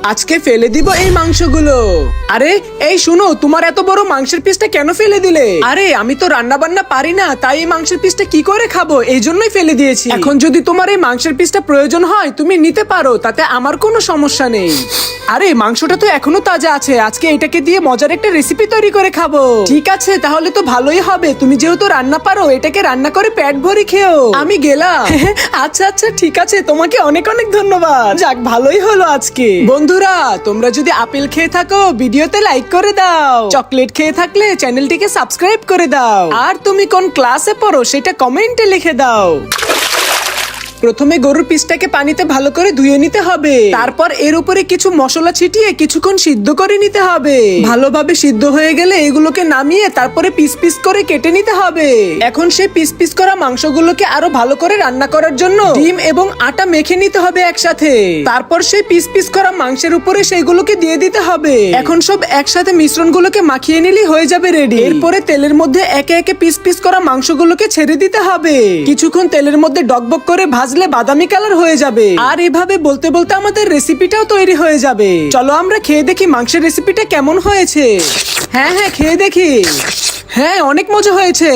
আজকে ফেলে দিব এই মাংসগুলো। আরে এই শুনো, তোমার এত বড় মাংসের পিসটা কেন ফেলে দিলে? আরে আমি তো রান্না বান্না পারি না, তাই এই মাংসের পিসটা কি করে খাবো, এই জন্যই ফেলে দিয়েছি। এখন যদি তোমার এই মাংসের পিসটা প্রয়োজন হয় তুমি নিতে পারো, তাতে আমার কোনো সমস্যা নেই। আরে মাংসটা তো এখনো তাজা আছে, আজকে এটাকে দিয়ে মজার একটা রেসিপি তৈরি করে খাবো। ঠিক আছে, তাহলে তো ভালোই হবে, তুমি যেহেতু রান্না পারো এটাকে রান্না করে পেট ভরে খেও। আমি গেলাম। আচ্ছা আচ্ছা ঠিক আছে, তোমাকে অনেক অনেক ধন্যবাদ। যাক ভালোই হলো আজকে। বন্ধুরা তোমরা যদি আপেল খেয়ে থাকো ভিডিওতে লাইক করে দাও, চকলেট খেয়ে থাকলে চ্যানেলটিকে সাবস্ক্রাইব করে দাও, আর তুমি কোন ক্লাসে পড়ো সেটা কমেন্টে লিখে দাও। প্রথমে গরুর পিসটাকে পানিতে ভালো করে ধুয়ে নিতে হবে, তারপর এর উপরে কিছু মশলা ছিটিয়ে কিছুক্ষণ সিদ্ধ করে নিতে হবে। ভালোভাবে সিদ্ধ হয়ে গেলে এগুলোকে নামিয়ে তারপরে পিস পিস করে কেটে নিতে হবে। এখন সেই পিস পিস করা মাংসগুলোকে আরো ভালো করে রান্না করার জন্য ডিম এবং আটা মেখে নিতে হবে একসাথে। তারপর সেই পিস পিস করা মাংসের উপরে সেইগুলোকে দিয়ে দিতে হবে। এখন সব একসাথে মিশ্রণগুলোকে মাখিয়ে নিলেই হয়ে যাবে রেডি। এরপরে তেলের মধ্যে একে একে পিস পিস করা মাংসগুলোকে ছেড়ে দিতে হবে। কিছুক্ষণ তেলের মধ্যে ডকবক করে ভাজলে বাদামি কালার হয়ে যাবে। আর এভাবে বলতে বলতে আমাদের রেসিপিটাও তৈরি হয়ে যাবে। চলো আমরা খেয়ে দেখি মাংসের রেসিপিটা কেমন হয়েছে। হ্যাঁ হ্যাঁ খেয়ে দেখি। হ্যাঁ অনেক মজা হয়েছে।